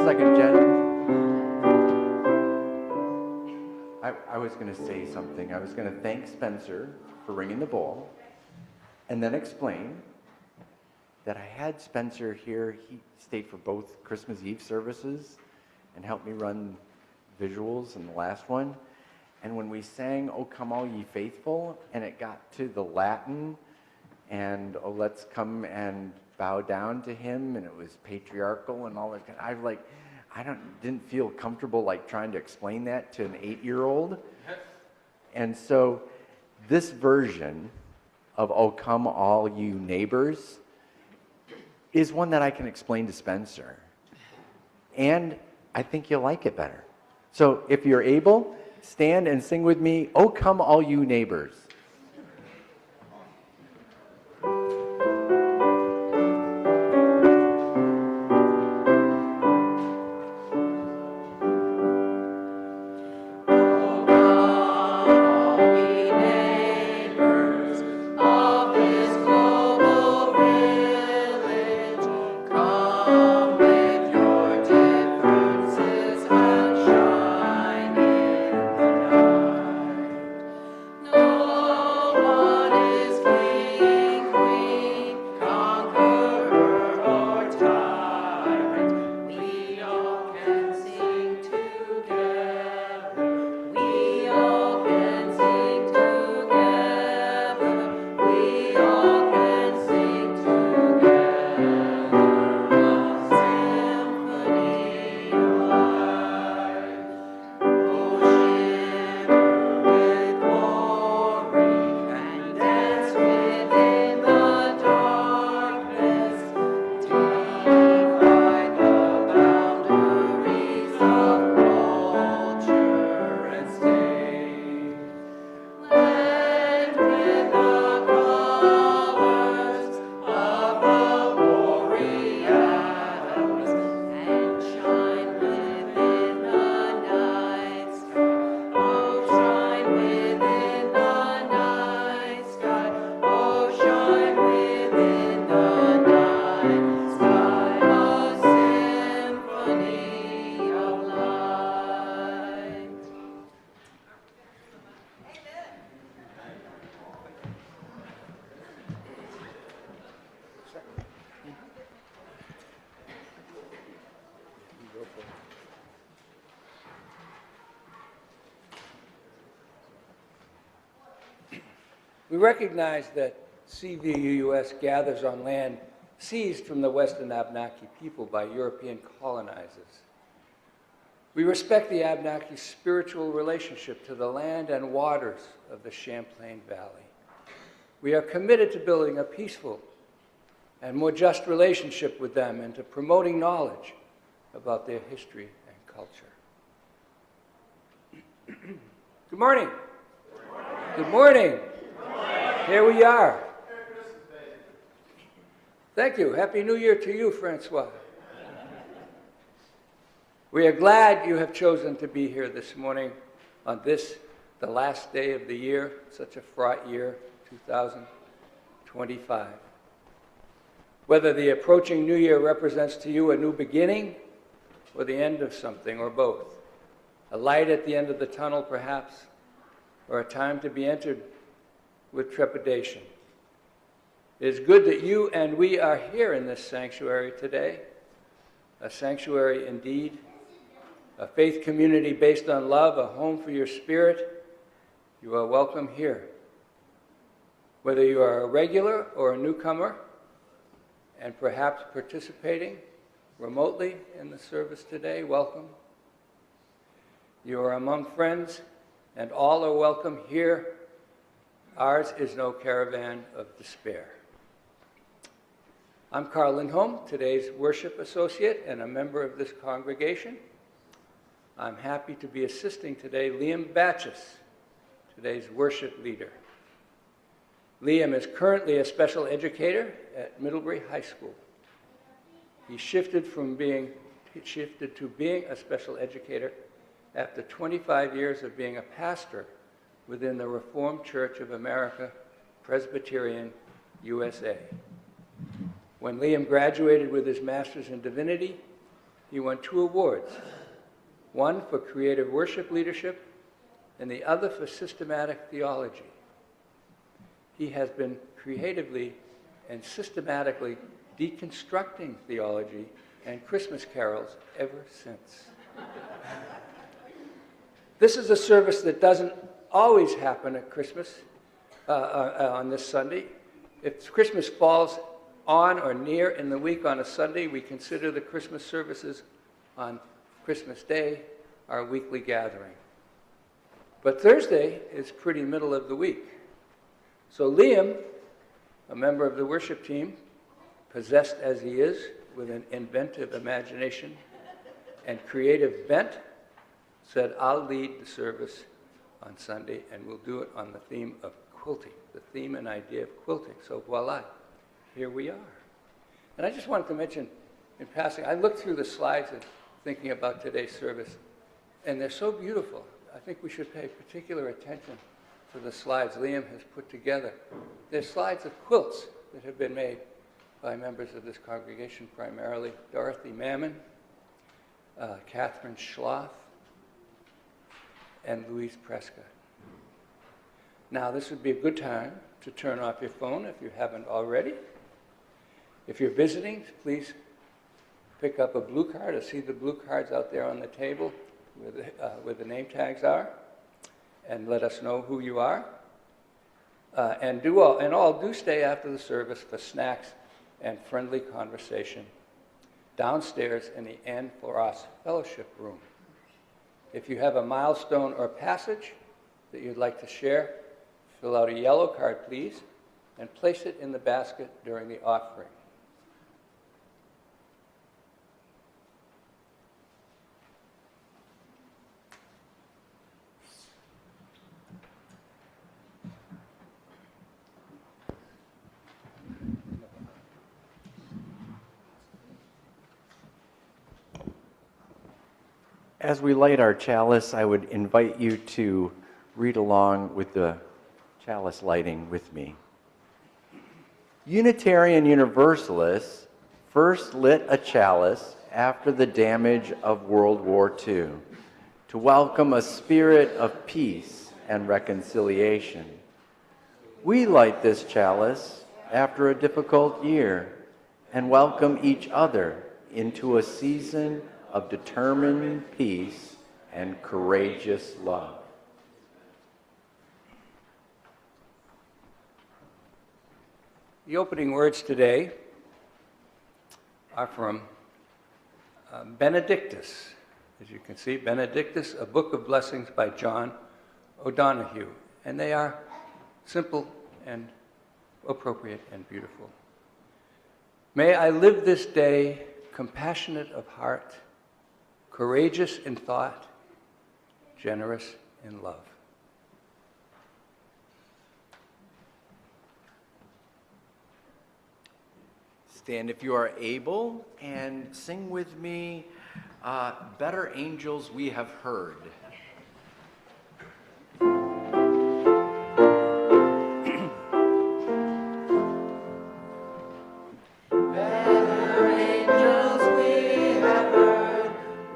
second, Jen. I was going to say something. I was going to thank Spencer for ringing the bell and then explain that I had Spencer here. He stayed for both Christmas Eve services and helped me run visuals in the last one. And when we sang, "O Come All Ye Faithful," and it got to the Latin, and "Oh, let's come and bow down to him," and it was patriarchal and all that. Didn't feel comfortable like trying to explain that to an 8-year-old. And so this version of "O Come All You Neighbors" is one that I can explain to Spencer. And I think you'll like it better. So if you're able, stand and sing with me, "O Come All You Neighbors." We recognize that CVUUS gathers on land seized from the Western Abenaki people by European colonizers. We respect the Abenaki's spiritual relationship to the land and waters of the Champlain Valley. We are committed to building a peaceful and more just relationship with them and to promoting knowledge about their history and culture. Good morning. Good morning. Here we are. Thank you. Happy New Year to you, Francois. We are glad you have chosen to be here this morning on this, the last day of the year, such a fraught year, 2025. Whether the approaching new year represents to you a new beginning or the end of something or both, a light at the end of the tunnel perhaps, or a time to be entered with trepidation. It is good that you and we are here in this sanctuary today, a sanctuary indeed, a faith community based on love, a home for your spirit. You are welcome here. Whether you are a regular or a newcomer, and perhaps participating remotely in the service today, welcome. You are among friends, and all are welcome here. Ours is no caravan of despair. I'm Karl Lindholm, today's worship associate and a member of this congregation. I'm happy to be assisting today Liam Battjes, today's worship leader. Liam is currently a special educator at Middlebury High School. He shifted to being a special educator after 25 years of being a pastor within the Reformed Church of America, Presbyterian, USA. When Liam graduated with his master's in divinity, He won 2 awards, one for creative worship leadership and the other for systematic theology. He has been creatively and systematically deconstructing theology and Christmas carols ever since. This is a service that doesn't always happen at Christmas, on this Sunday. If Christmas falls on or near in the week on a Sunday, we consider the Christmas services on Christmas Day our weekly gathering. But Thursday is pretty middle of the week. So Liam, a member of the worship team, possessed as he is with an inventive imagination and creative bent, said, I'll lead the service on Sunday, and we'll do it on the theme of quilting, the theme and idea of quilting. So voila, here we are. And I just wanted to mention in passing, I looked through the slides and thinking about today's service, and they're so beautiful. I think we should pay particular attention to the slides Liam has put together. They're slides of quilts that have been made by members of this congregation, primarily Dorothy Mammen, Kathryn Schloff, and Louise Prescott. Now, this would be a good time to turn off your phone if you haven't already. If you're visiting, please pick up a blue card or see the blue cards out there on the table where the name tags are, and let us know who you are. And all do stay after the service for snacks and friendly conversation downstairs in the Anne Floras Fellowship Room. If you have a milestone or passage that you'd like to share, fill out a yellow card, please, and place it in the basket during the offering. As we light our chalice, I would invite you to read along with the chalice lighting with me. Unitarian Universalists first lit a chalice after the damage of World War II to welcome a spirit of peace and reconciliation. We light this chalice after a difficult year and welcome each other into a season of determined peace and courageous love. The opening words today are from Benedictus. As you can see, Benedictus, a book of blessings by John O'Donohue. And they are simple and appropriate and beautiful. May I live this day compassionate of heart, courageous in thought, generous in love. Stand if you are able and sing with me, Better Angels We Have Heard.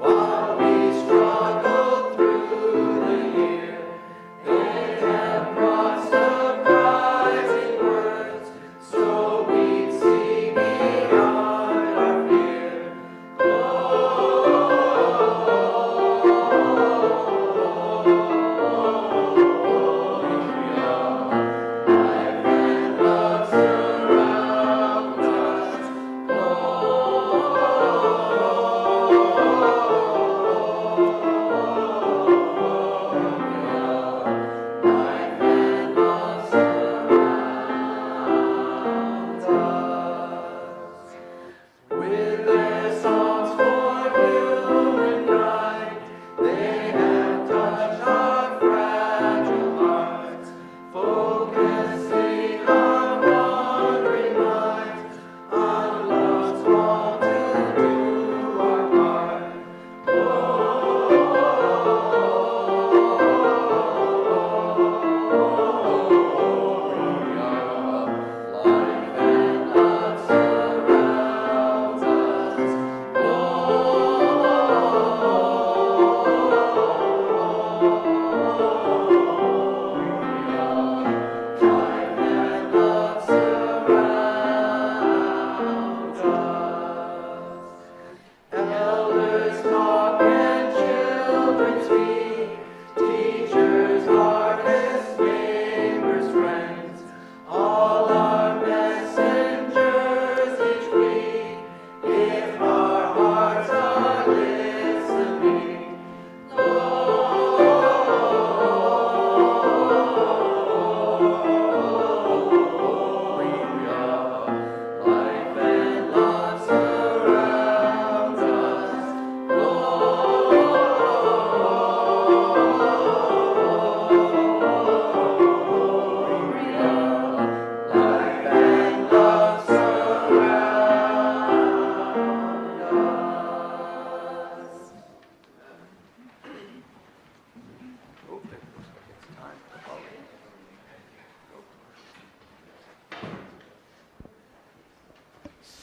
Oh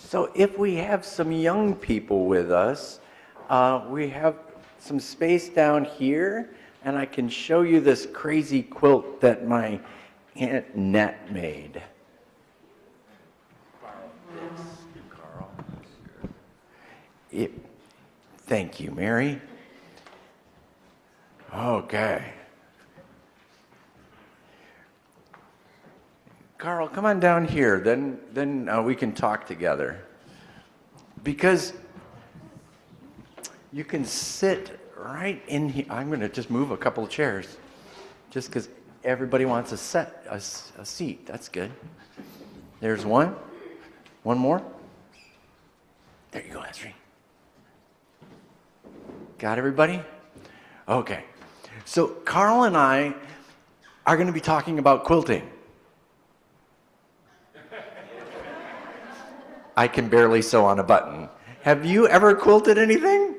So if we have some young people with us, we have some space down here, and I can show you this crazy quilt that my Aunt Net made. Carl. Thank you, Mary. Okay. Carl, come on down here. Then we can talk together. Because you can sit right in here. I'm going to just move a couple of chairs, just because everybody wants a seat. That's good. There's one. One more. There you go, Kathryn. Got everybody? Okay. So Carl and I are going to be talking about quilting. I can barely sew on a button. Have you ever quilted anything?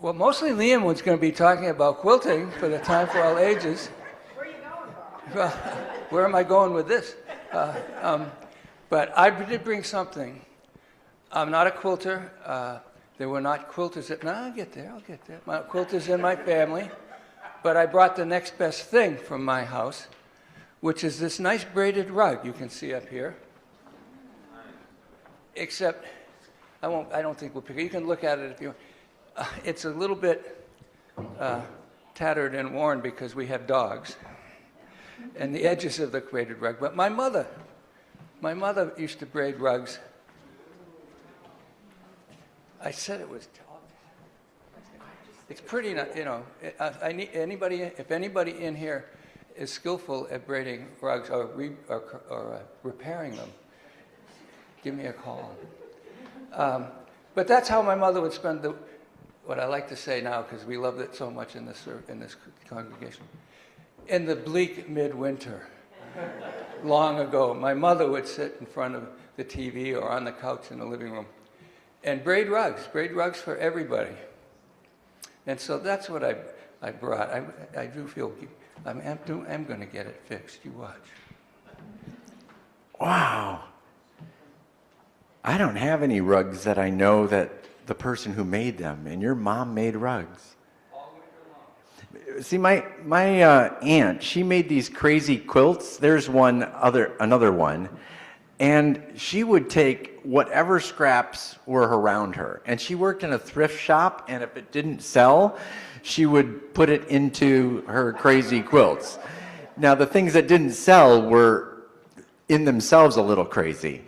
Well, mostly Liam was going to be talking about quilting for the Time for All Ages. Where are you going, Carl? Well, where am I going with this? But I did bring something. I'm not a quilter. There were not quilters I'll get there. My quilters in my family. But I brought the next best thing from my house, which is this nice braided rug you can see up here. Except, I don't think we'll pick it. You can look at it if you want. It's a little bit tattered and worn because we have dogs. And the edges of the braided rug. But my mother used to braid rugs. I said it was, it's pretty, you know, if anybody in here is skillful at braiding rugs or repairing them, give me a call. But that's how my mother would spend what I like to say now, because we loved it so much in this congregation. In the bleak midwinter, long ago, my mother would sit in front of the TV or on the couch in the living room and braid rugs for everybody. And so that's what I brought. I do feel, I'm going to get it fixed. You watch. Wow. I don't have any rugs that I know that the person who made them, and your mom made rugs. See, my aunt, she made these crazy quilts. There's another one, and she would take whatever scraps were around her, and she worked in a thrift shop, and if it didn't sell, she would put it into her crazy quilts. Now, the things that didn't sell were in themselves a little crazy.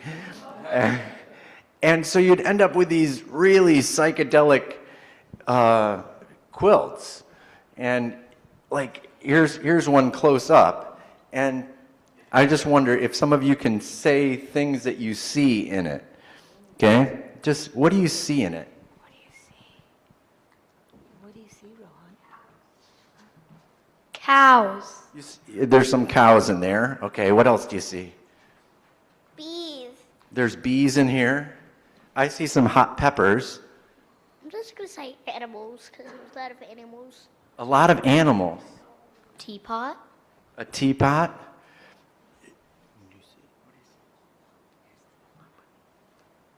And so you'd end up with these really psychedelic quilts. And like, here's one close up. And I just wonder if some of you can say things that you see in it. Okay? Just, what do you see in it? What do you see? What do you see, Ron? Cows. There's some cows in there. Okay, what else do you see? Bees. There's bees in here. I see some hot peppers. I'm just going to say animals, because there's a lot of animals. A lot of animals. Teapot. A teapot.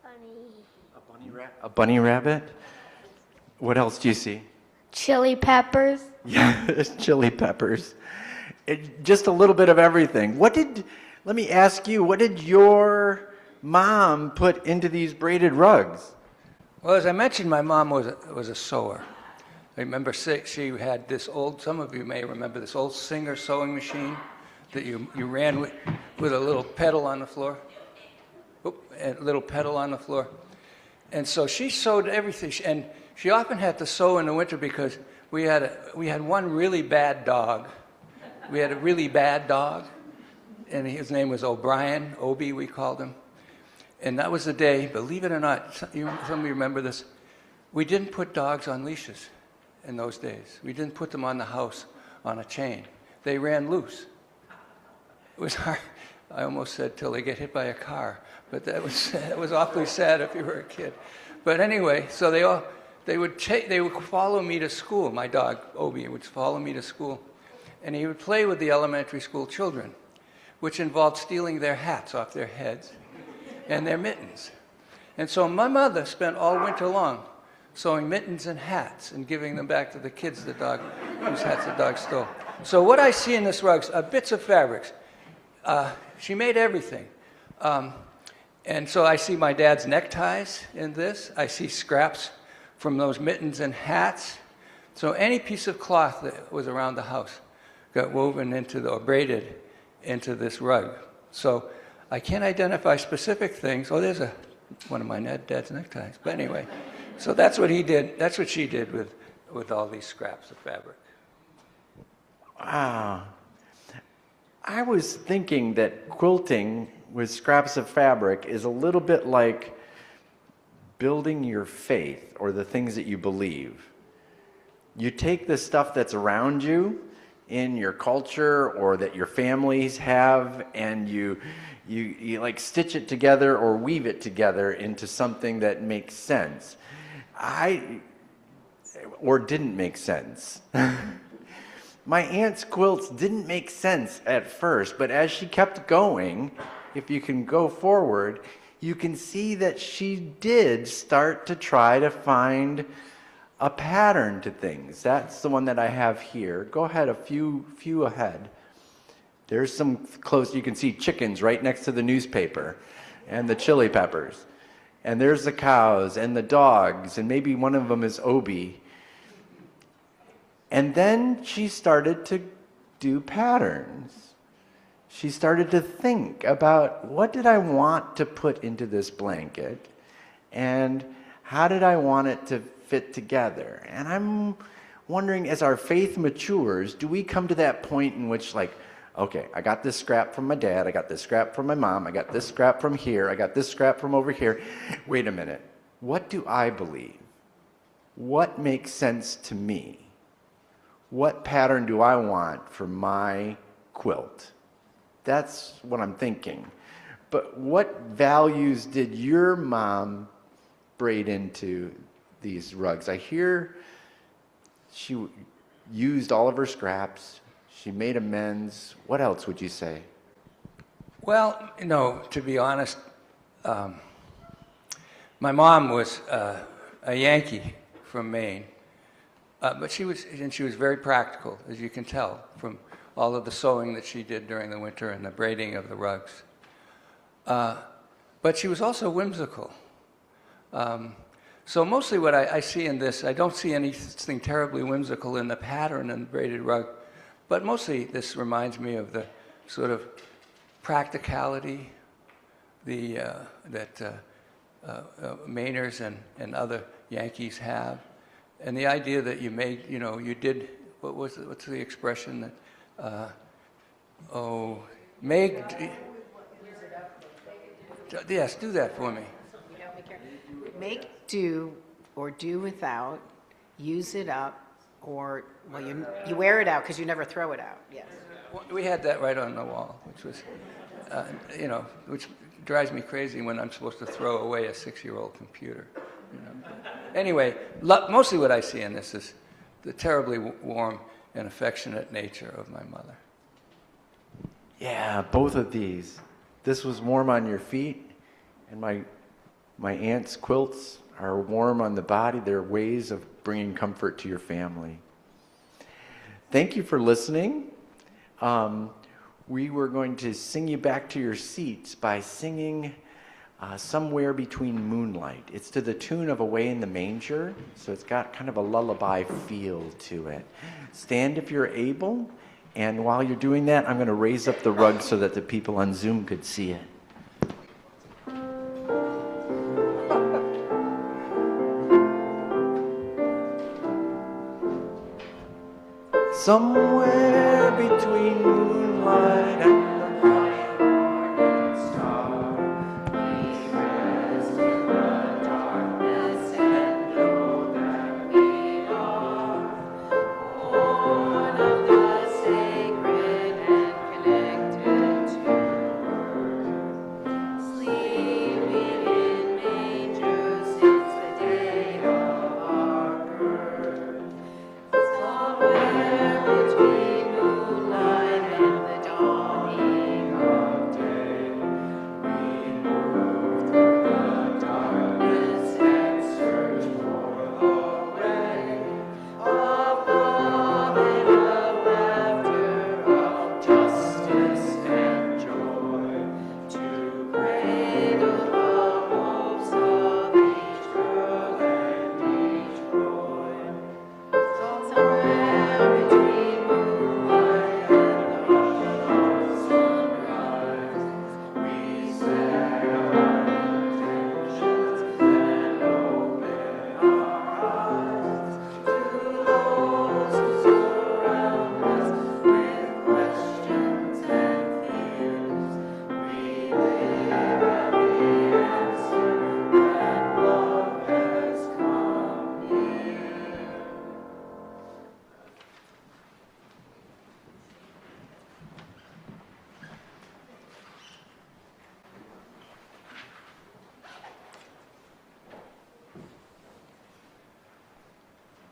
Bunny. A bunny rabbit. What else do you see? Chili peppers. Yeah, chili peppers. Just a little bit of everything. Let me ask you, what did your mom put into these braided rugs? Well, as I mentioned, my mom was a sewer. I remember she had this old, some of you may remember this old Singer sewing machine that you ran with a little pedal on the floor. A little pedal on the floor. And so she sewed everything. And she often had to sew in the winter because we had one really bad dog. We had a really bad dog, and his name was O'Brien, Obie we called him. And that was the day, believe it or not, some of you remember this, we didn't put dogs on leashes in those days. We didn't put them on the house on a chain. They ran loose. It was hard. I almost said till they get hit by a car, but that was awfully sad if you were a kid. But anyway, so they would follow me to school. My dog, Obie, would follow me to school, and he would play with the elementary school children, which involved stealing their hats off their heads and their mittens. And so my mother spent all winter long sewing mittens and hats and giving them back to the kids, whose hats the dog stole. So what I see in this rug are bits of fabrics. She made everything. And so I see my dad's neckties in this. I see scraps from those mittens and hats. So any piece of cloth that was around the house got woven or braided into this rug. So I can't identify specific things. Oh, there's one of my dad's neckties. But anyway, so that's what he did. That's what she did with all these scraps of fabric. Wow. I was thinking that quilting with scraps of fabric is a little bit like building your faith or the things that you believe. You take the stuff that's around you in your culture or that your families have, and you like stitch it together or weave it together into something that makes sense. Or didn't make sense. My aunt's quilts didn't make sense at first, but as she kept going, if you can go forward, you can see that she did start to try to find a pattern to things. That's the one that I have here. Go ahead, a few ahead. There's some close, you can see chickens right next to the newspaper and the chili peppers. And there's the cows and the dogs, and maybe one of them is Obi. And then she started to do patterns. She started to think about, what did I want to put into this blanket? And how did I want it to fit together? And I'm wondering, as our faith matures, do we come to that point in which, like, okay, I got this scrap from my dad, I got this scrap from my mom, I got this scrap from here, I got this scrap from over here. Wait a minute. What do I believe? What makes sense to me? What pattern do I want for my quilt? That's what I'm thinking. But what values did your mom braid into these rugs? I hear she used all of her scraps. She made amends. What else would you say? Well, to be honest, my mom was a Yankee from Maine, but she was very practical, as you can tell from all of the sewing that she did during the winter and the braiding of the rugs. But she was also whimsical. So mostly what I see in this, I don't see anything terribly whimsical in the pattern and braided rug, but mostly this reminds me of the sort of practicality that Mainers and other Yankees have, and the idea that you made, you did, what's the expression that, yes, do that for me. Make do or do without, use it up, or, well, you wear it out because you never throw it out, yes. We had that right on the wall, which was, which drives me crazy when I'm supposed to throw away a 6-year-old computer. Anyway, mostly what I see in this is the terribly warm and affectionate nature of my mother. Yeah, both of these. This was warm on your feet, and my aunt's quilts are warm on the body. They're ways of bringing comfort to your family. Thank you for listening. We were going to sing you back to your seats by singing Somewhere Between Moonlight. It's to the tune of Away in the Manger, so it's got kind of a lullaby feel to it. Stand if you're able, and while you're doing that, I'm going to raise up the rug so that the people on Zoom could see it. Somewhere between moonlight and the bright morning star, we rest in the darkness and know that we are born of the sacred and connected to earth, sleeping in manger since the day of our birth. Somewhere between moonlight and the dawning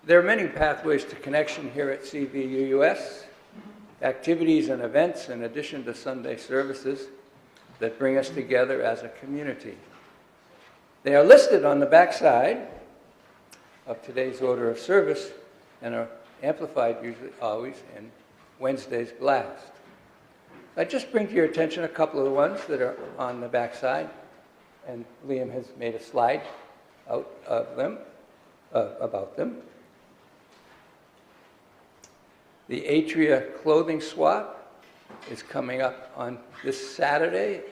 There are many pathways to connection here at CVUUS, activities and events in addition to Sunday services that bring us together as a community. They are listed on the backside of today's order of service and are amplified usually always in Wednesday's blast. I just bring to your attention a couple of the ones that are on the backside, and Liam has made a slide out of them, about them. The Atria clothing swap is coming up on this Saturday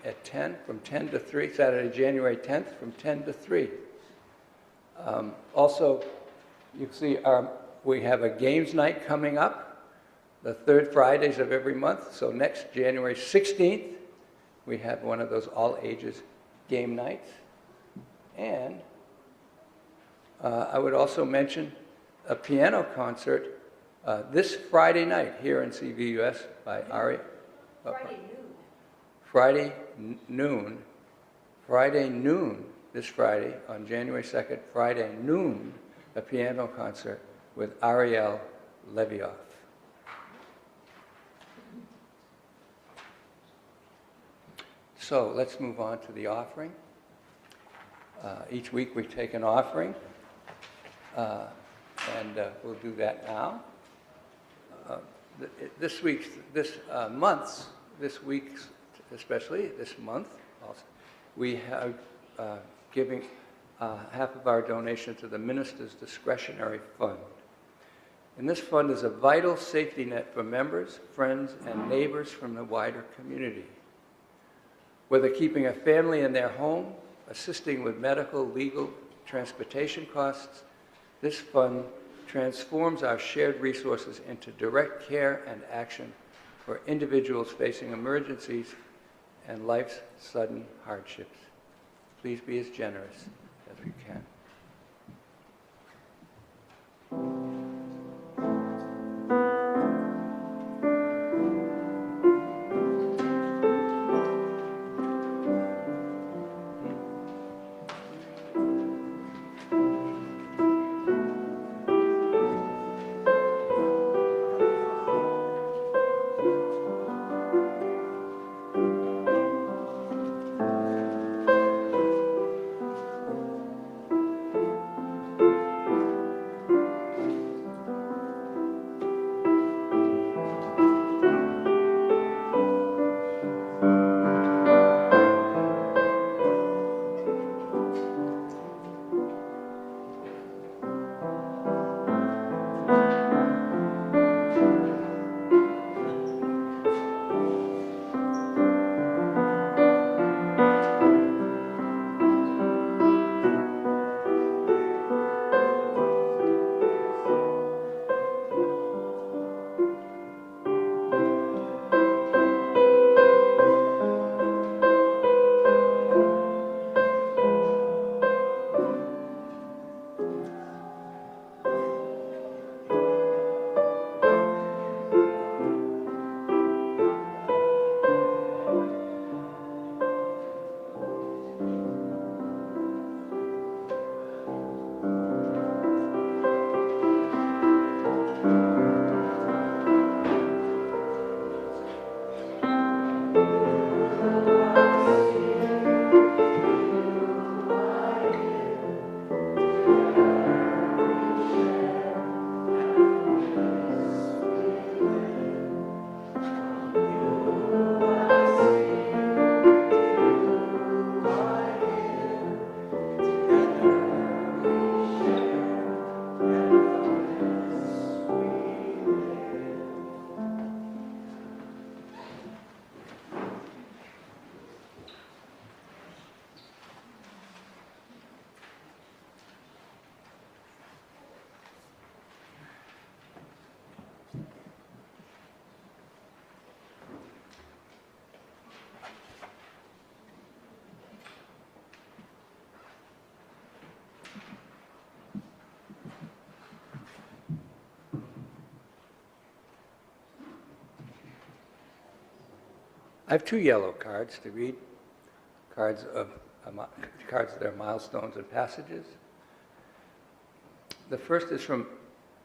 at 10, from 10 to 3, Saturday, January 10th, from 10 to 3. Also, you see we have a games night coming up, the third Fridays of every month. So next January 16th, we have one of those all-ages game nights. And I would also mention a piano concert this Friday night here in CVUS by Ari. Friday noon. Friday noon, this Friday, on January 2nd, Friday noon, a piano concert with Ariel Levioff. So let's move on to the offering. Each week we take an offering, and we'll do that now. This week's especially this month, also, we have giving half of our donation to the Minister's Discretionary Fund. And this fund is a vital safety net for members, friends, and neighbors from the wider community. Whether keeping a family in their home, assisting with medical, legal, transportation costs, this fund transforms our shared resources into direct care and action for individuals facing emergencies and life's sudden hardships. Please be as generous as you can. I have two yellow cards to read, cards that are milestones and passages. The first is from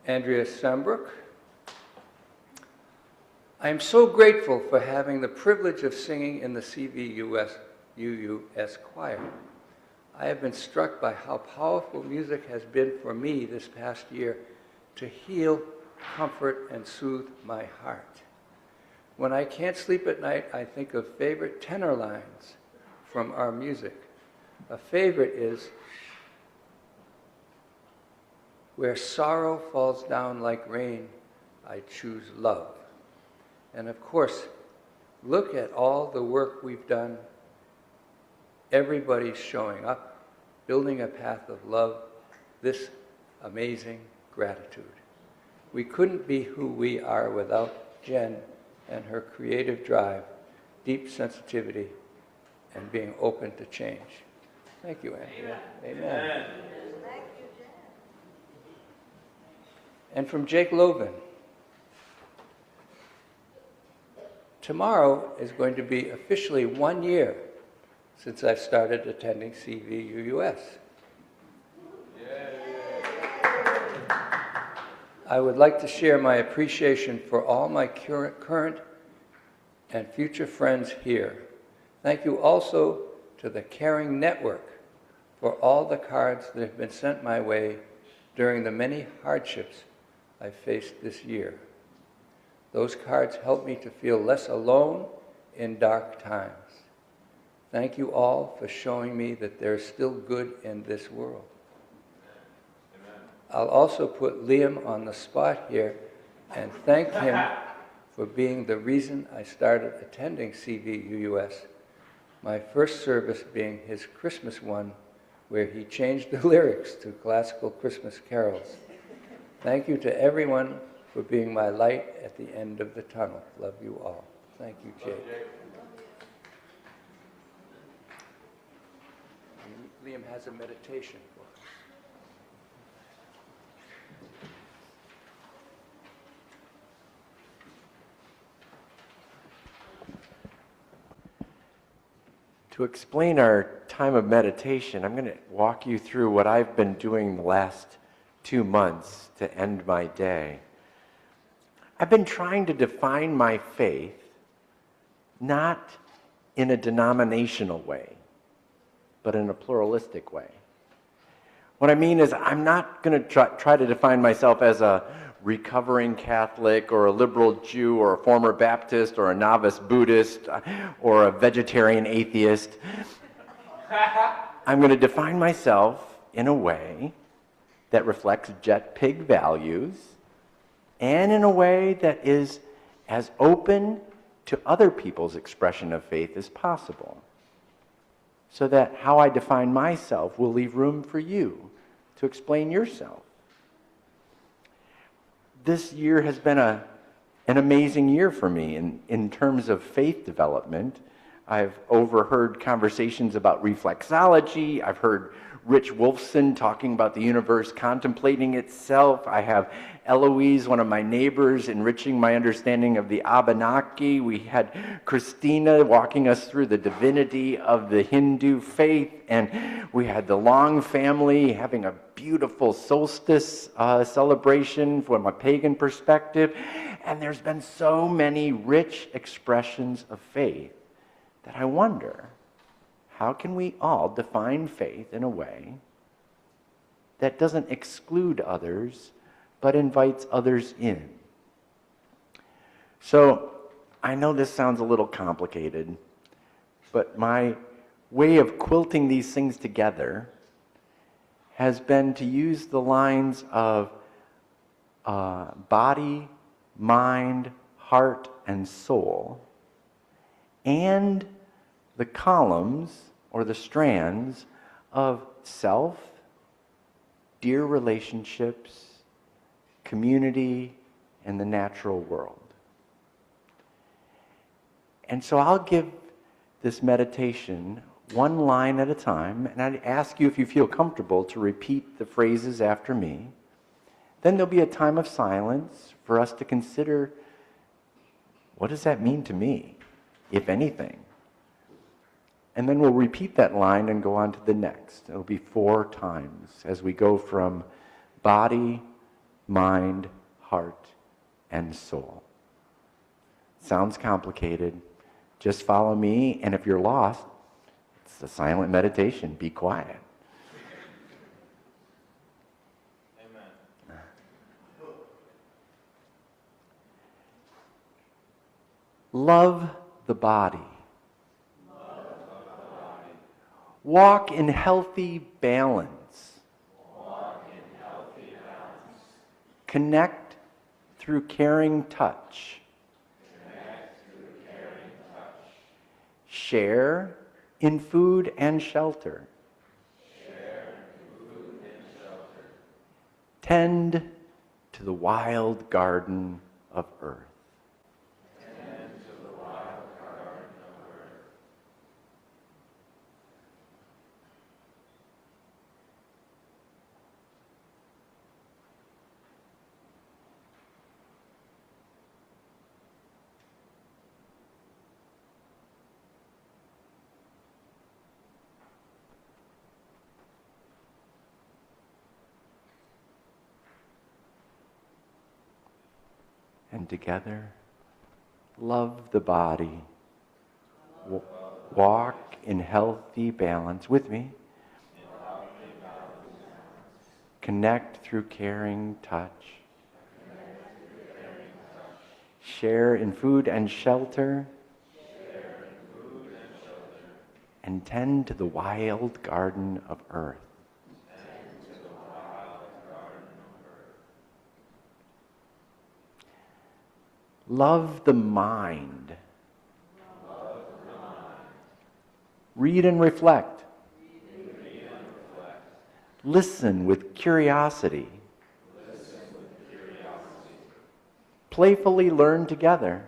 Andrea Sambrook. I am so grateful for having the privilege of singing in the CVUUS choir. I have been struck by how powerful music has been for me this past year to heal, comfort, and soothe my heart. When I can't sleep at night, I think of favorite tenor lines from our music. A favorite is, "Where sorrow falls down like rain, I choose love." And of course, look at all the work we've done. Everybody's showing up, building a path of love, this amazing gratitude. We couldn't be who we are without Jen and her creative drive, deep sensitivity, and being open to change. Thank you, Andrea. Amen. Amen. And from Jake Loven. Tomorrow is going to be officially 1 year since I started attending CVUUS. I would like to share my appreciation for all my current and future friends here. Thank you also to the Caring Network for all the cards that have been sent my way during the many hardships I faced this year. Those cards helped me to feel less alone in dark times. Thank you all for showing me that there's still good in this world. Amen. I'll also put Liam on the spot here and thank him for being the reason I started attending CVUUS, my first service being his Christmas one, where he changed the lyrics to classical Christmas carols. Thank you to everyone for being my light at the end of the tunnel. Love you all. Thank you, Jake. Liam has a meditation for us. To explain our time of meditation, I'm going to walk you through what I've been doing the last 2 months to end my day. I've been trying to define my faith not in a denominational way, but in a pluralistic way. What I mean is I'm not going to try to define myself as a recovering Catholic or a liberal Jew or a former Baptist or a novice Buddhist or a vegetarian atheist. I'm going to define myself in a way that reflects jet pig values and in a way that is as open to other people's expression of faith as possible, so that how I define myself will leave room for you to explain yourself. This year has been an amazing year for me in terms of faith development. I've overheard conversations about reflexology. I've heard Rich Wolfson talking about the universe contemplating itself. I have Eloise, one of my neighbors, enriching my understanding of the Abenaki. We had Christina walking us through the divinity of the Hindu faith. And we had the Long family having a beautiful solstice celebration from a pagan perspective. And there's been so many rich expressions of faith that I wonder, how can we all define faith in a way that doesn't exclude others, but invites others in? So I know this sounds a little complicated, but my way of quilting these things together has been to use the lines of body, mind, heart, and soul, and the columns or the strands of self, dear relationships, community, and the natural world. And so I'll give this meditation one line at a time, and I'd ask you, if you feel comfortable, to repeat the phrases after me. Then there'll be a time of silence for us to consider, what does that mean to me, if anything? And then we'll repeat that line and go on to the next. It'll be 4 times as we go from body, mind, heart, and soul. Sounds complicated. Just follow me, and if you're lost, it's a silent meditation. Be quiet. Love the body. Walk in healthy balance. Connect through caring touch. Share in food and shelter. Tend to the wild garden of earth. And together, love the body. Walk in healthy balance with me. Connect through caring touch. Share in food and shelter. And tend to the wild garden of earth. Love the mind. Read and reflect. Listen with curiosity. Playfully learn together.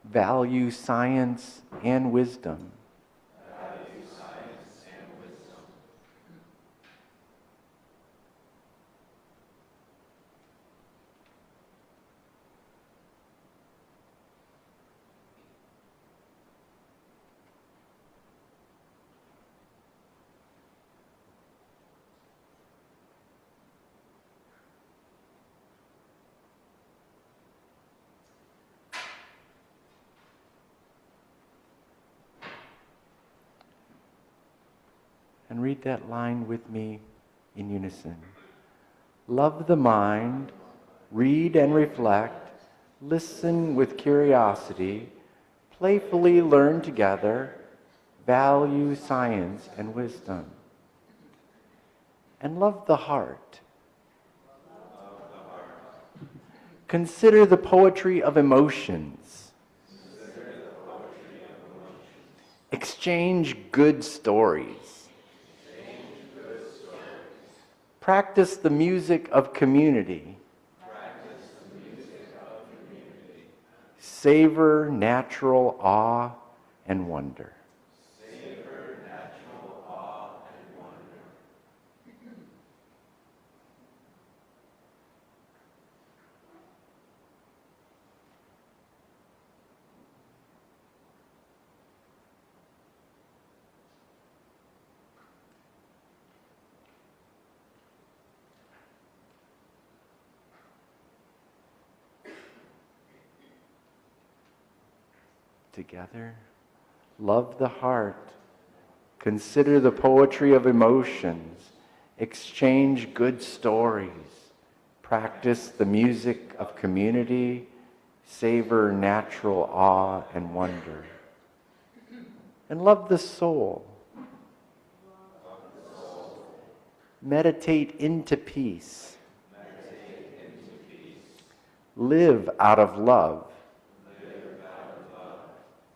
Value science and wisdom. And read that line with me in unison. Love the mind, read and reflect, listen with curiosity, playfully learn together, value science and wisdom. And love the heart. Consider the poetry of emotions. Exchange good stories. Practice the music of community. Savor natural awe and wonder. Together, love the heart, consider the poetry of emotions, exchange good stories, practice the music of community, savor natural awe and wonder, and love the soul. Meditate into peace. Live out of love.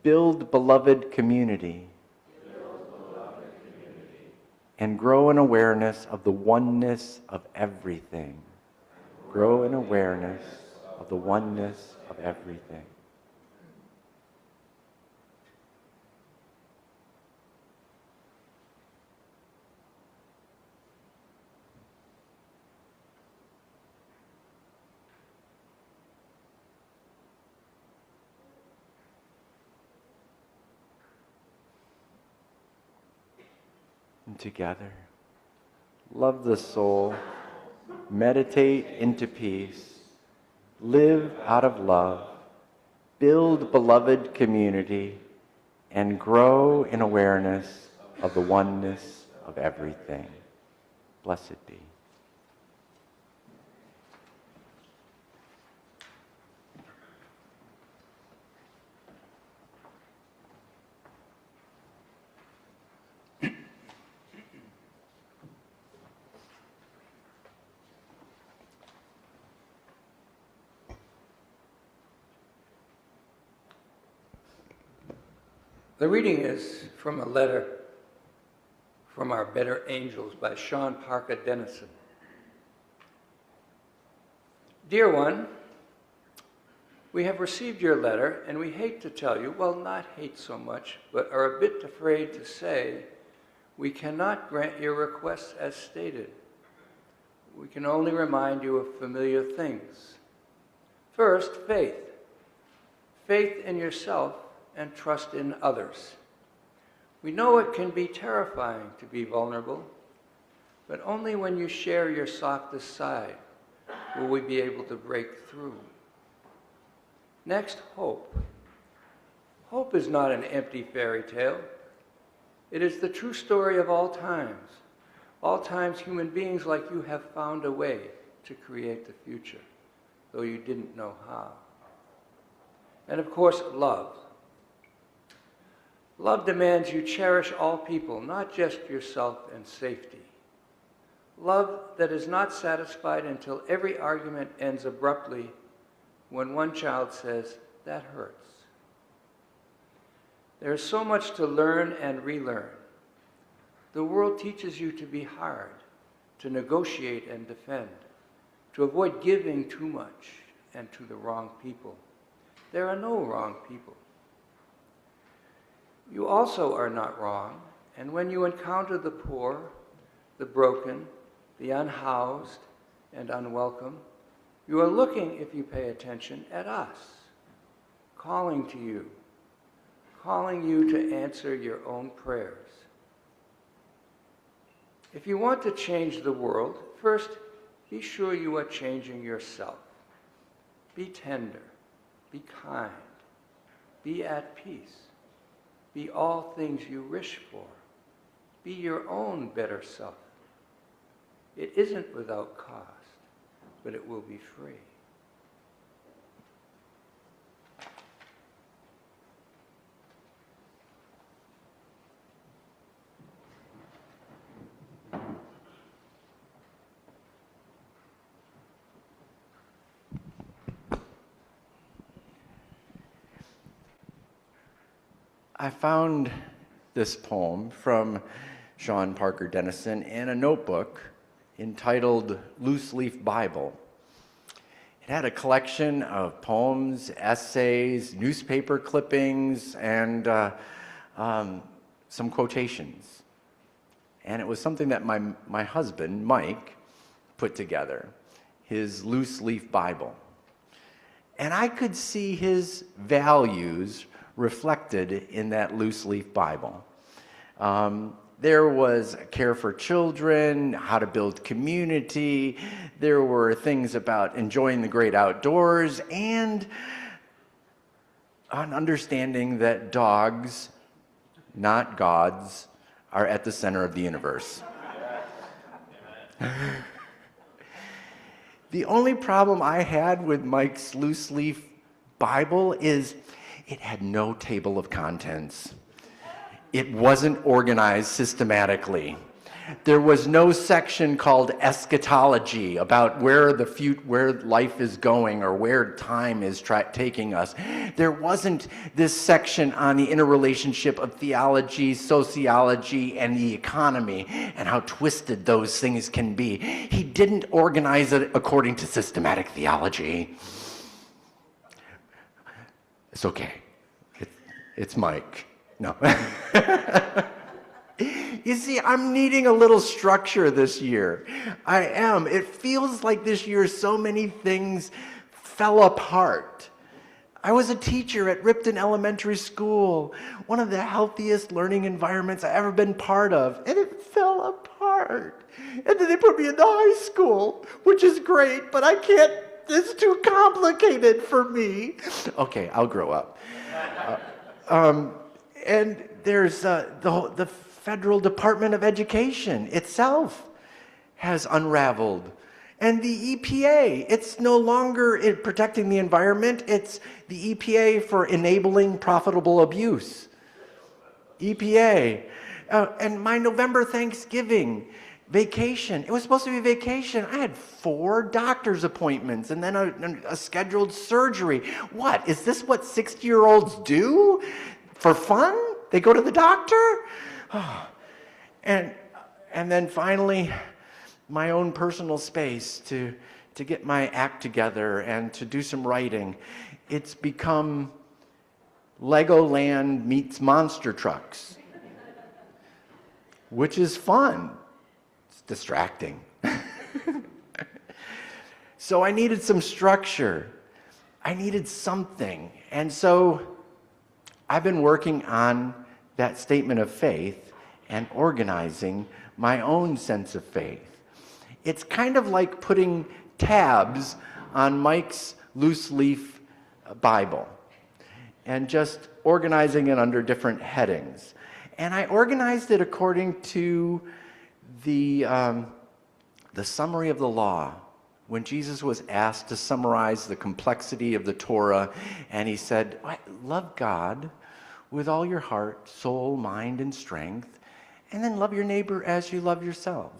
Build beloved community. And grow in awareness of the oneness of everything. Grow in awareness of the oneness of everything. Together, love the soul, meditate into peace, live out of love, build beloved community, and grow in awareness of the oneness of everything. Blessed be. The reading is from a letter from our better angels by Sean Parker Dennison. Dear one, we have received your letter, and we hate to tell you, well, not hate so much, but are a bit afraid to say we cannot grant your requests as stated. We can only remind you of familiar things. First, faith. Faith in yourself and trust in others. We know it can be terrifying to be vulnerable, but only when you share your softest side will we be able to break through. Next, hope. Hope is not an empty fairy tale. It is the true story of all times. All times human beings like you have found a way to create the future, though you didn't know how. And of course, love. Love demands you cherish all people, not just yourself and safety. Love that is not satisfied until every argument ends abruptly when one child says, "That hurts." There is so much to learn and relearn. The world teaches you to be hard, to negotiate and defend, to avoid giving too much and to the wrong people. There are no wrong people. You also are not wrong, and when you encounter the poor, the broken, the unhoused, and unwelcome, you are looking, if you pay attention, at us, calling to you, calling you to answer your own prayers. If you want to change the world, first, be sure you are changing yourself. Be tender, be kind, be at peace. Be all things you wish for. Be your own better self. It isn't without cost, but it will be free. I found this poem from Sean Parker Dennison in a notebook entitled Loose Leaf Bible. It had a collection of poems, essays, newspaper clippings, and some quotations. And it was something that my husband, Mike, put together, his Loose Leaf Bible. And I could see his values reflected in that loose leaf Bible. There was care for children, how to build community. There were things about enjoying the great outdoors and an understanding that dogs, not gods, are at the center of the universe. The only problem I had with Mike's loose leaf Bible is it had no table of contents. It wasn't organized systematically. There was no section called eschatology about where life is going or where time is taking us. There wasn't this section on the interrelationship of theology, sociology, and the economy and how twisted those things can be. He didn't organize it according to systematic theology. It's okay. It's Mike. No. You see, I'm needing a little structure this year. I am. It feels like this year so many things fell apart. I was a teacher at Ripton Elementary School, one of the healthiest learning environments I've ever been part of, and it fell apart. And then they put me in the high school, which is great, but I can't, it's too complicated for me. Okay, I'll grow up. And there's the Federal Department of Education itself has unraveled. And the EPA, it's no longer protecting the environment, it's the EPA for enabling profitable abuse. EPA. And my November Thanksgiving vacation, it was supposed to be a vacation. I had 4 doctor's appointments and then a scheduled surgery. What, is this what 60-year-olds do for fun? They go to the doctor? And then finally, my own personal space to get my act together and to do some writing. It's become Legoland meets monster trucks, which is fun. It's distracting. So I needed some structure. I needed something. And so I've been working on that statement of faith and organizing my own sense of faith. It's kind of like putting tabs on Mike's loose leaf Bible and just organizing it under different headings. And I organized it according to the summary of the law. When Jesus was asked to summarize the complexity of the Torah, and he said, love God with all your heart, soul, mind, and strength, and then love your neighbor as you love yourself.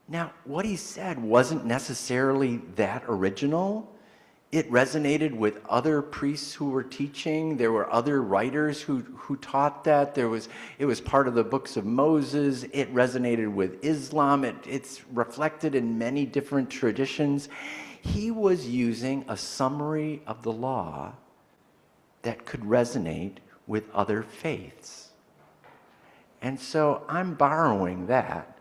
Now, what he said wasn't necessarily that original. It resonated with other priests who were teaching. There were other writers who taught that. It was part of the books of Moses. It resonated with Islam. It's reflected in many different traditions. He was using a summary of the law that could resonate with other faiths. And so I'm borrowing that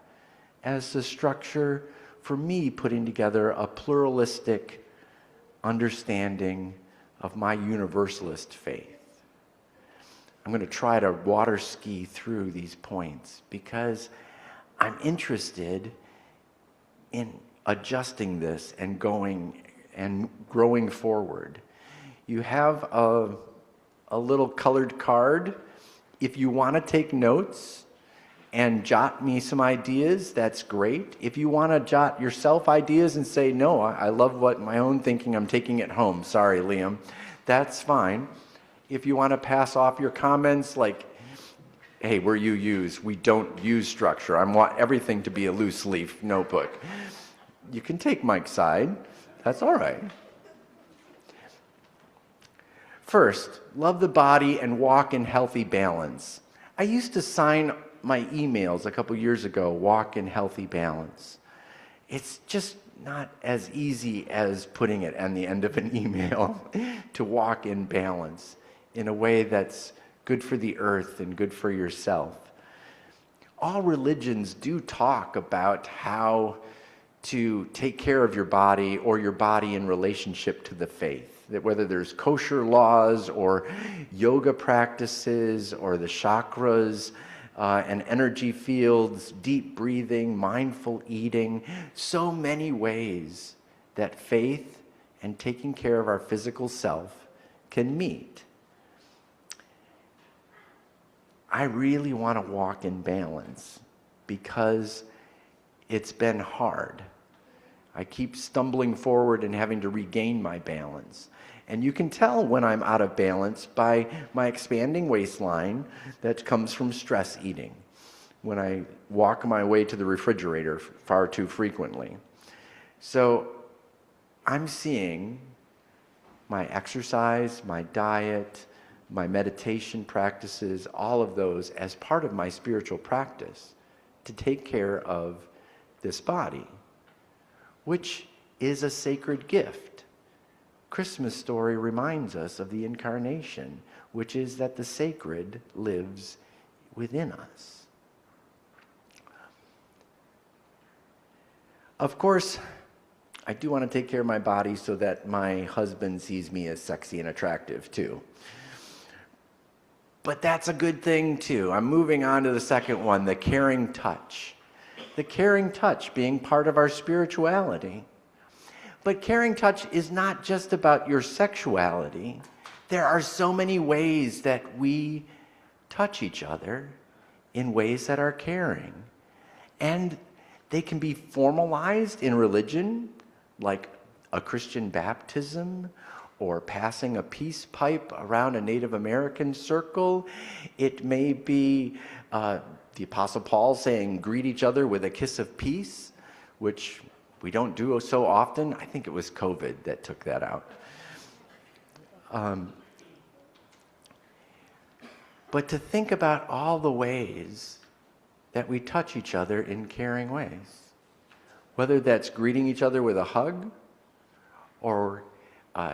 as the structure for me putting together a pluralistic understanding of my Universalist faith. I'm going to try to water ski through these points because I'm interested in adjusting this and going and growing forward. You have a little colored card. If you want to take notes and jot me some ideas, that's great. If you want to jot yourself ideas and say, no, I love what my own thinking, I'm taking it home. Sorry, Liam. That's fine. If you want to pass off your comments like, hey, we're UUs, we don't use structure. I want everything to be a loose leaf notebook. You can take Mike's side. That's all right. First, love the body and walk in healthy balance. I used to sign my emails a couple years ago, walk in healthy balance. It's just not as easy as putting it on the end of an email to walk in balance in a way that's good for the earth and good for yourself. All religions do talk about how to take care of your body or your body in relationship to the faith. That whether there's kosher laws or yoga practices or the chakras, and energy fields, deep breathing, mindful eating, so many ways that faith and taking care of our physical self can meet. I really want to walk in balance because it's been hard. I keep stumbling forward and having to regain my balance. And you can tell when I'm out of balance by my expanding waistline that comes from stress eating, when I walk my way to the refrigerator far too frequently. So I'm seeing my exercise, my diet, my meditation practices, all of those as part of my spiritual practice to take care of this body, which is a sacred gift. Christmas story reminds us of the incarnation, which is that the sacred lives within us. Of course, I do want to take care of my body so that my husband sees me as sexy and attractive too. But that's a good thing too. I'm moving on to the second one, the caring touch. The caring touch being part of our spirituality. But caring touch is not just about your sexuality. There are so many ways that we touch each other in ways that are caring. And they can be formalized in religion, like a Christian baptism, or passing a peace pipe around a Native American circle. It may be the Apostle Paul saying, greet each other with a kiss of peace, which we don't do so often. I think it was COVID that took that out. But to think about all the ways that we touch each other in caring ways, whether that's greeting each other with a hug, or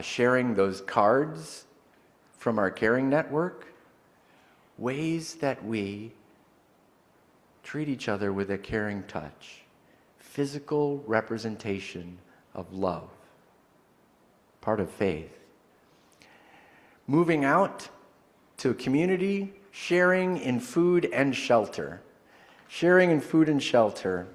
sharing those cards from our caring network, ways that we treat each other with a caring touch, physical representation of love, part of faith. Moving out to a community, sharing in food and shelter. Sharing in food and shelter.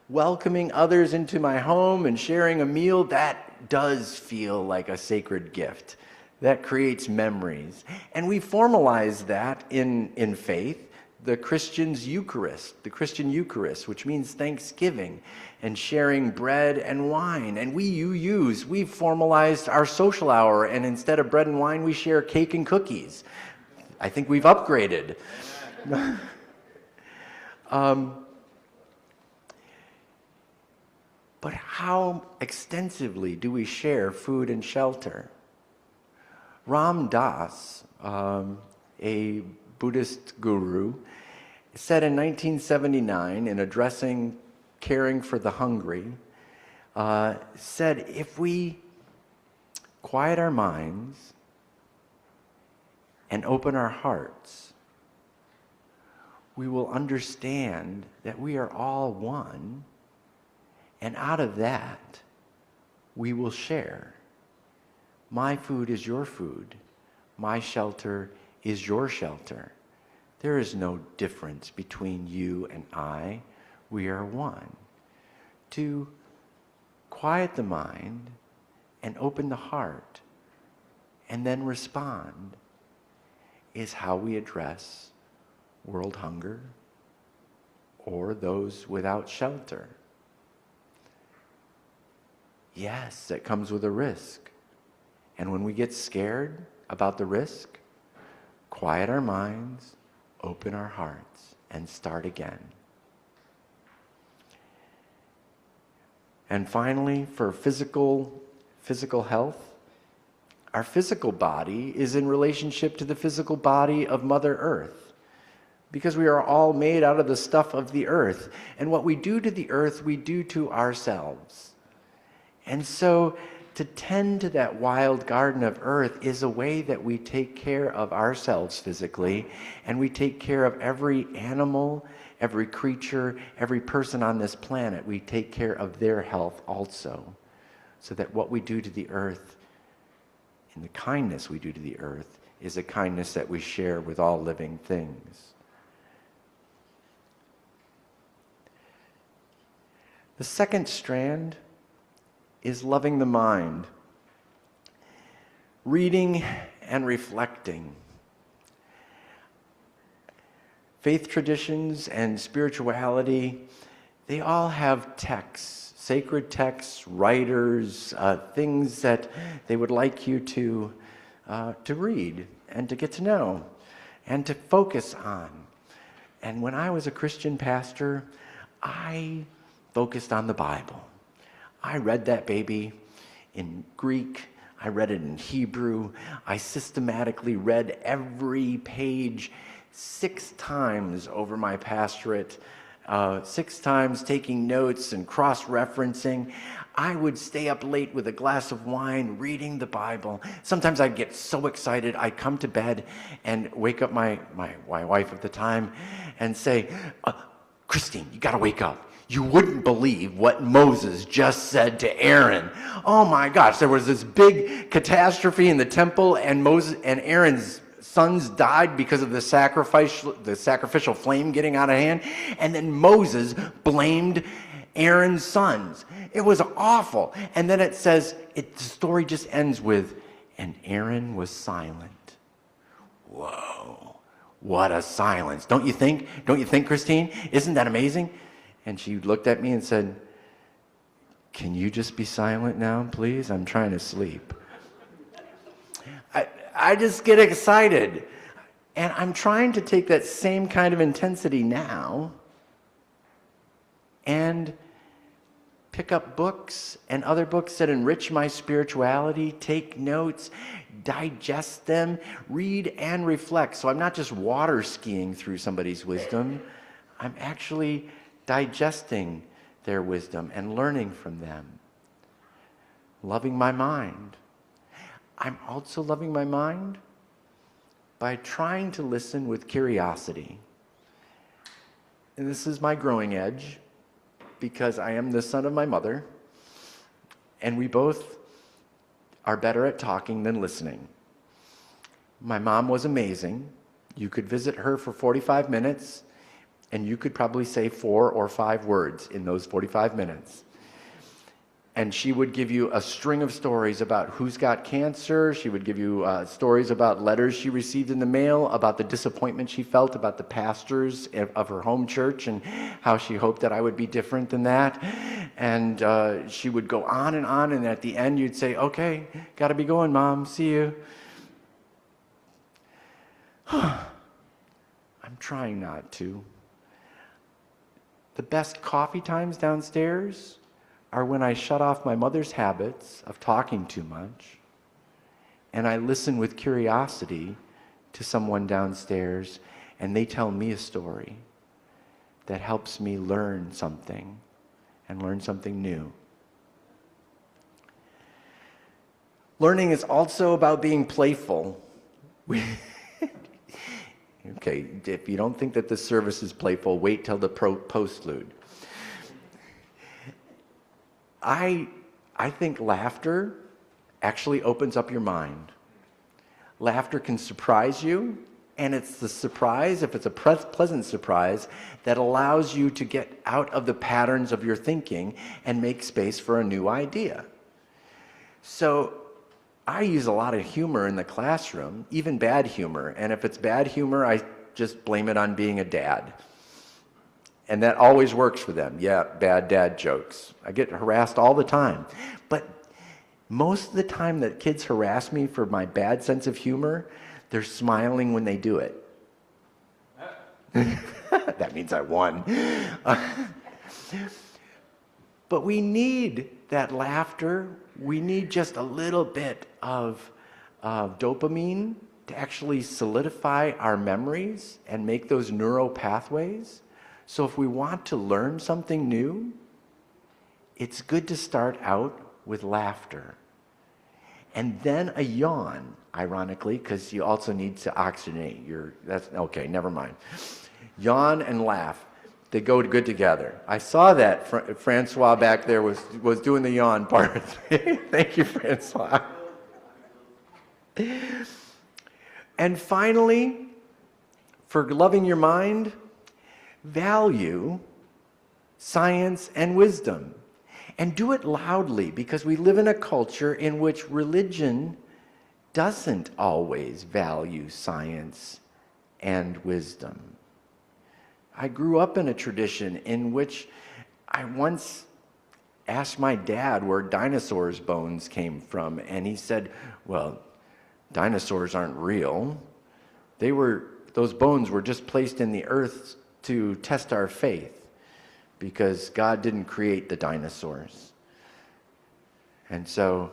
Welcoming others into my home and sharing a meal, that does feel like a sacred gift. That creates memories. And we formalize that in faith, the Christian Eucharist, which means Thanksgiving, and sharing bread and wine. And we've formalized our social hour, and instead of bread and wine, we share cake and cookies. I think we've upgraded. But how extensively do we share food and shelter? Ram Dass, a Buddhist guru, said in 1979 in addressing caring for the hungry, said if we quiet our minds and open our hearts, we will understand that we are all one, and out of that, we will share. My food is your food. My shelter is your shelter. There is no difference between you and I. We are one. To quiet the mind and open the heart and then respond is how we address world hunger or those without shelter. Yes, that comes with a risk. And when we get scared about the risk, quiet our minds, open our hearts, and start again. And finally, for physical health, our physical body is in relationship to the physical body of Mother Earth, because we are all made out of the stuff of the earth. And what we do to the earth, we do to ourselves. And so to tend to that wild garden of earth is a way that we take care of ourselves physically, and we take care of every animal, every creature, every person on this planet. We take care of their health also, so that what we do to the earth and the kindness we do to the earth is a kindness that we share with all living things. The second strand is loving the mind, reading and reflecting. Faith traditions and spirituality, they all have texts, sacred texts, writers, things that they would like you to read and to get to know and to focus on. And when I was a Christian pastor, I focused on the Bible. I read that baby in Greek. I read it in Hebrew. I systematically read every page 6 times over my pastorate, 6 times taking notes and cross-referencing. I would stay up late with a glass of wine reading the Bible. Sometimes I'd get so excited I'd come to bed and wake up my wife at the time and say, Christine, you got to wake up. You wouldn't believe what Moses just said to Aaron. Oh my gosh, there was this big catastrophe in the temple, and Moses and Aaron's sons died because of the sacrificial flame getting out of hand, and then Moses blamed Aaron's sons. It was awful. And then it says, the story just ends with, and Aaron was silent. Whoa, what a silence. Don't you think, Christine? Isn't that amazing? And she looked at me and said, can you just be silent now, please? I'm trying to sleep. I just get excited. And I'm trying to take that same kind of intensity now and pick up books and other books that enrich my spirituality, take notes, digest them, read and reflect. So I'm not just water skiing through somebody's wisdom. I'm actually digesting their wisdom and learning from them. Loving my mind. I'm also loving my mind by trying to listen with curiosity. And this is my growing edge, because I am the son of my mother, and we both are better at talking than listening. My mom was amazing. You could visit her for 45 minutes, and you could probably say 4 or 5 words in those 45 minutes. And she would give you a string of stories about who's got cancer. She would give you stories about letters she received in the mail, about the disappointment she felt about the pastors of her home church and how she hoped that I would be different than that. And she would go on, and at the end you'd say, okay, gotta be going, Mom, see you. I'm trying not to. The best coffee times downstairs are when I shut off my mother's habits of talking too much, and I listen with curiosity to someone downstairs, and they tell me a story that helps me learn something and learn something new. Learning is also about being playful. Okay, if you don't think that this service is playful, wait till the postlude. I think laughter actually opens up your mind. Laughter can surprise you, and it's the surprise, if it's a pleasant surprise, that allows you to get out of the patterns of your thinking and make space for a new idea. So I use a lot of humor in the classroom, even bad humor, and if it's bad humor, I just blame it on being a dad. And that always works for them. Yeah, bad dad jokes. I get harassed all the time. But most of the time that kids harass me for my bad sense of humor, they're smiling when they do it. That means I won. But we need that laughter. We need just a little bit of dopamine to actually solidify our memories and make those neural pathways. So if we want to learn something new, it's good to start out with laughter. And then a yawn, ironically, because you also need to oxygenate okay, never mind. Yawn and laugh, they go good together. I saw that Francois back there was doing the yawn part. Thank you, Francois. And finally, for loving your mind, value science and wisdom. And do it loudly, because we live in a culture in which religion doesn't always value science and wisdom. I grew up in a tradition in which I once asked my dad where dinosaurs' bones came from, and he said, well, dinosaurs aren't real. Those bones were just placed in the earth to test our faith, because God didn't create the dinosaurs. And so,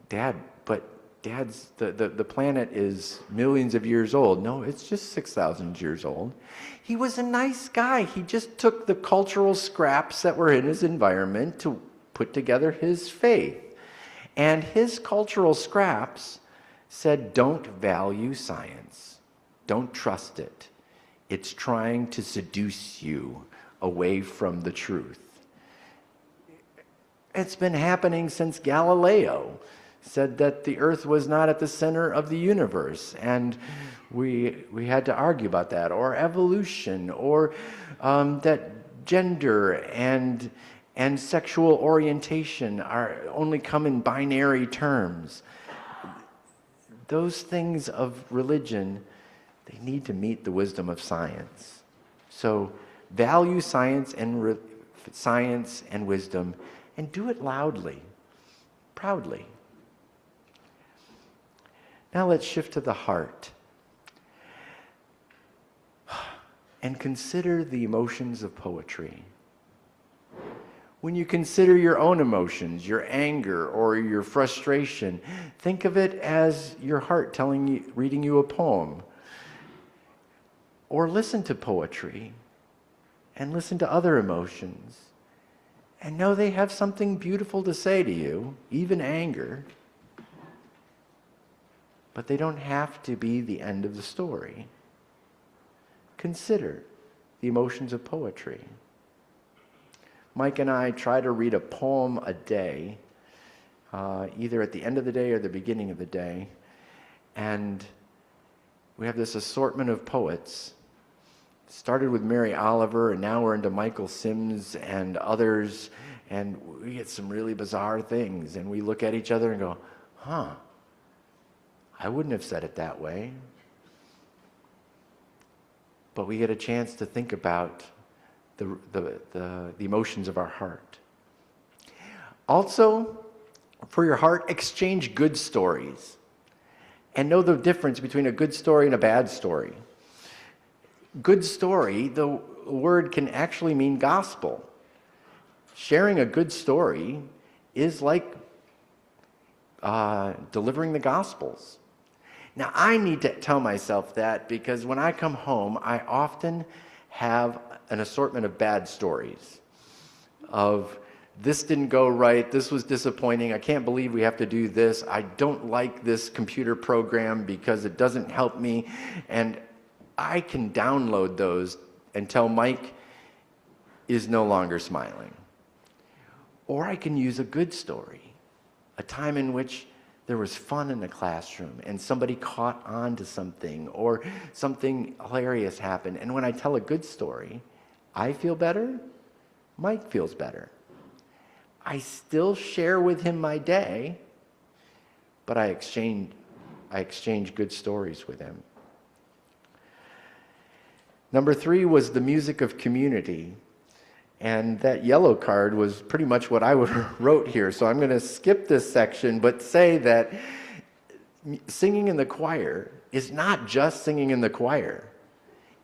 the planet is millions of years old. No, it's just 6,000 years old. He was a nice guy. He just took the cultural scraps that were in his environment to put together his faith. And his cultural scraps said, don't value science. Don't trust it. It's trying to seduce you away from the truth. It's been happening since Galileo said that the earth was not at the center of the universe, and we had to argue about that, or evolution, or that gender and sexual orientation are only come in binary terms. Those things of religion, they need to meet the wisdom of science. So value science and wisdom, and do it loudly, proudly. Now let's shift to the heart and consider the emotions of poetry. When you consider your own emotions, your anger or your frustration, think of it as your heart reading you a poem. Or listen to poetry and listen to other emotions and know they have something beautiful to say to you, even anger. But they don't have to be the end of the story. Consider the emotions of poetry. Mike and I try to read a poem a day, either at the end of the day or the beginning of the day. And we have this assortment of poets. It started with Mary Oliver, and now we're into Michael Sims and others, and we get some really bizarre things. And we look at each other and go, I wouldn't have said it that way. But we get a chance to think about the emotions of our heart. Also, for your heart, exchange good stories. And know the difference between a good story and a bad story. Good story, the word can actually mean gospel. Sharing a good story is like delivering the Gospels. Now, I need to tell myself that because when I come home, I often have an assortment of bad stories of this didn't go right, this was disappointing, I can't believe we have to do this, I don't like this computer program because it doesn't help me, and I can download those until Mike is no longer smiling. Or I can use a good story, a time in which there was fun in the classroom and somebody caught on to something or something hilarious happened. And when I tell a good story, I feel better, Mike feels better. I still share with him my day, but I exchange good stories with him. Number 3 was the music of community. And that yellow card was pretty much what I wrote here. So I'm going to skip this section, but say that singing in the choir is not just singing in the choir.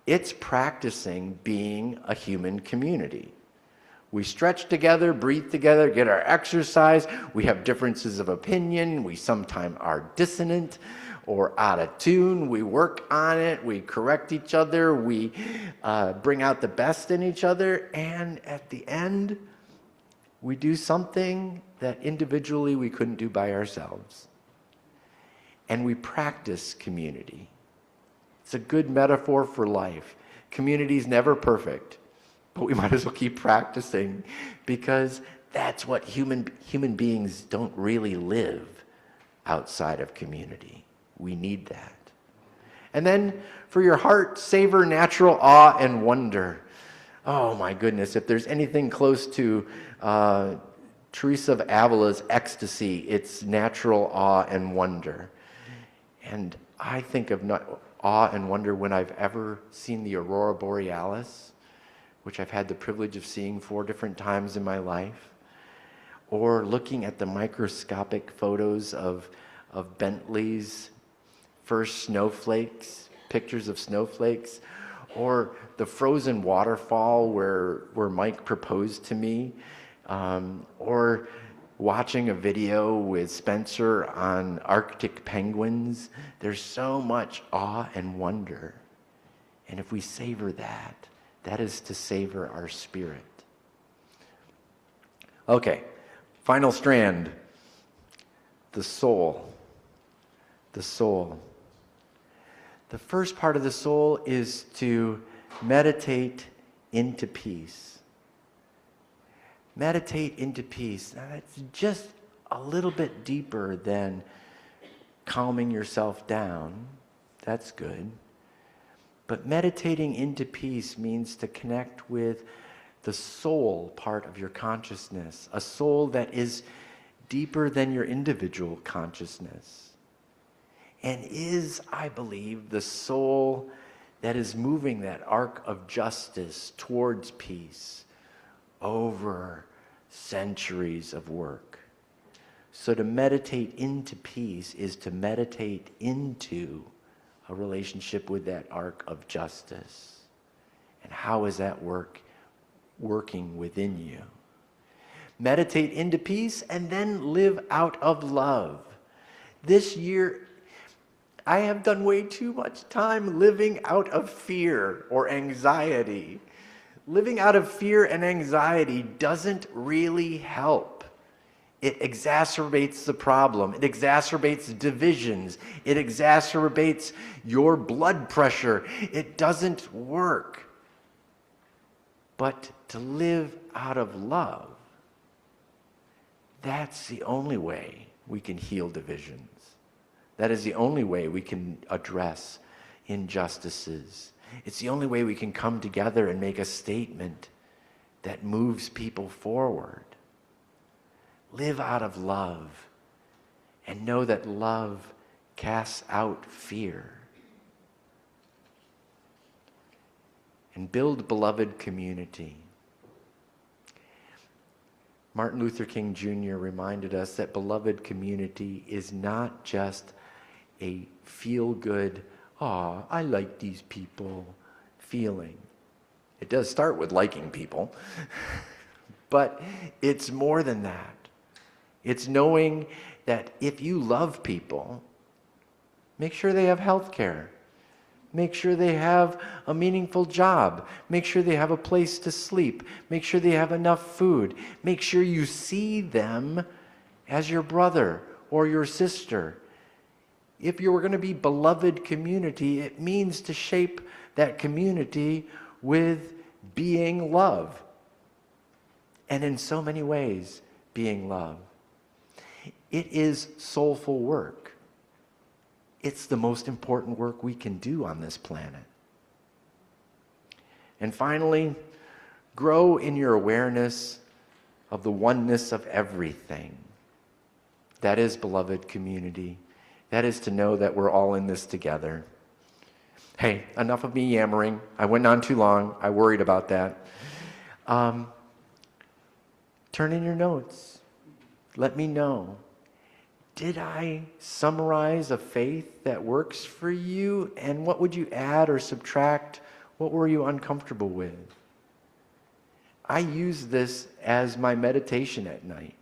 It's practicing being a human community. We stretch together, breathe together, get our exercise. We have differences of opinion. We sometimes are dissonant or out of tune. We work on it. We correct each other. We bring out the best in each other. And at the end, we do something that individually we couldn't do by ourselves. And we practice community. It's a good metaphor for life. Community is never perfect, but we might as well keep practicing because that's what human beings don't really live outside of community. We need that. And then for your heart, savor natural awe and wonder. Oh my goodness, if there's anything close to Teresa of Avila's ecstasy, it's natural awe and wonder. And I think of awe and wonder when I've ever seen the Aurora Borealis, which I've had the privilege of seeing 4 different times in my life, or looking at the microscopic photos of Bentley's first snowflakes, pictures of snowflakes, or the frozen waterfall where Mike proposed to me, or watching a video with Spencer on Arctic penguins. There's so much awe and wonder. And if we savor that, that is to savor our spirit. Okay, final strand, the soul. The soul. The first part of the soul is to meditate into peace. Meditate into peace. Now, that's just a little bit deeper than calming yourself down. That's good. But meditating into peace means to connect with the soul part of your consciousness, a soul that is deeper than your individual consciousness, and is, I believe, the soul that is moving that arc of justice towards peace over centuries of work. So to meditate into peace is to meditate into a relationship with that arc of justice. And how is that working within you? Meditate into peace and then live out of love. This year, I have done way too much time living out of fear or anxiety. Living out of fear and anxiety doesn't really help. It exacerbates the problem. It exacerbates divisions. It exacerbates your blood pressure. It doesn't work. But to live out of love, that's the only way we can heal divisions. That is the only way we can address injustices. It's the only way we can come together and make a statement that moves people forward. Live out of love and know that love casts out fear. And build beloved community. Martin Luther King Jr. reminded us that beloved community is not just a feel-good, "Aw, I like these people" feeling. It does start with liking people, but it's more than that. It's knowing that if you love people, make sure they have health care. Make sure they have a meaningful job. Make sure they have a place to sleep. Make sure they have enough food. Make sure you see them as your brother or your sister. If you're going to be beloved community, it means to shape that community with being love. And in so many ways, being love. It is soulful work. It's the most important work we can do on this planet. And finally, grow in your awareness of the oneness of everything. That is beloved community. That is to know that we're all in this together. Hey, enough of me yammering. I went on too long. I worried about that. Turn in your notes. Let me know. Did I summarize a faith that works for you? And what would you add or subtract? What were you uncomfortable with? I use this as my meditation at night.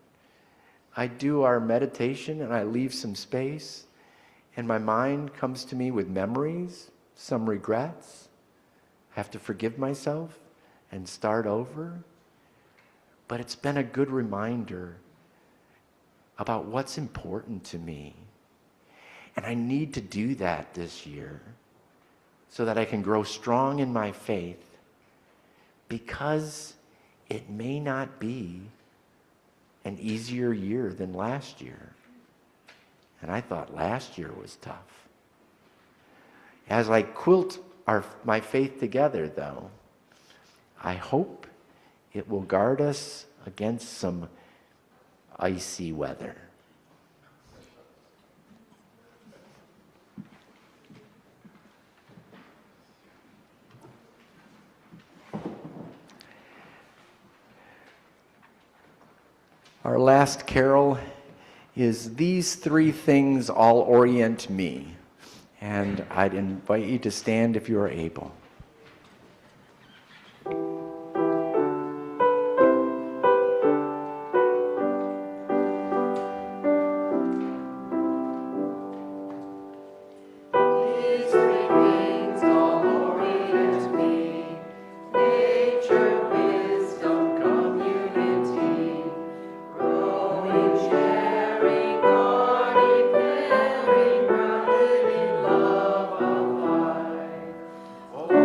I do our meditation and I leave some space, and my mind comes to me with memories, some regrets. I have to forgive myself and start over. But it's been a good reminder about what's important to me. And I need to do that this year so that I can grow strong in my faith, because it may not be an easier year than last year. And I thought last year was tough. As I quilt my faith together, though, I hope it will guard us against some icy weather. Our last carol is "These Three Things All Orient Me." And I'd invite you to stand if you are able. Oh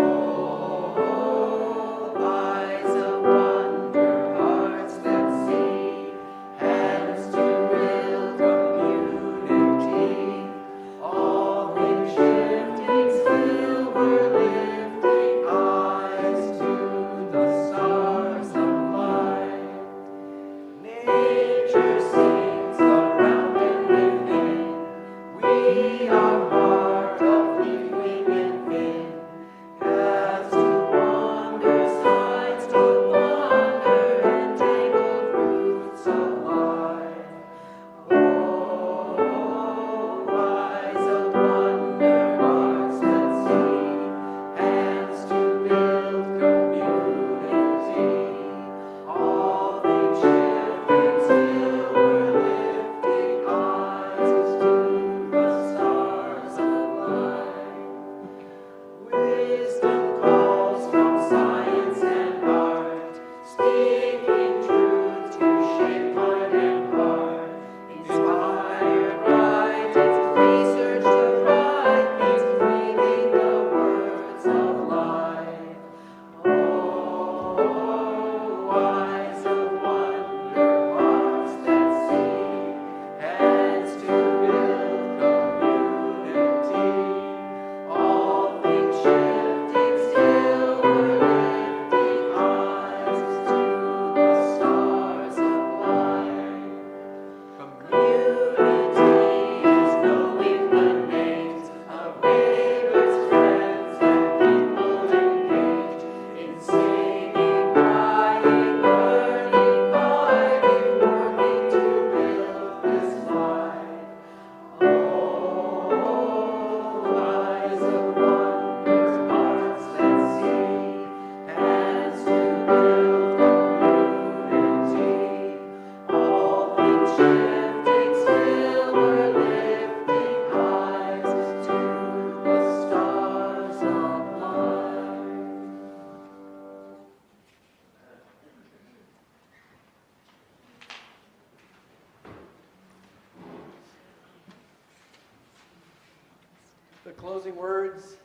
The closing words.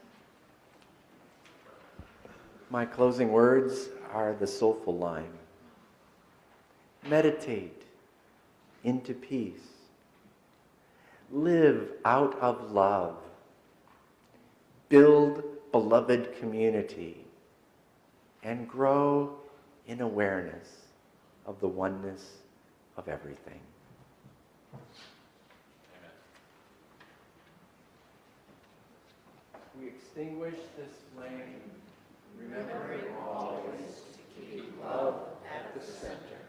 My closing words are the soulful line. Meditate into peace. Live out of love. Build beloved community. And grow in awareness of the oneness of everything. We extinguish this flame, remembering always to keep love at the center.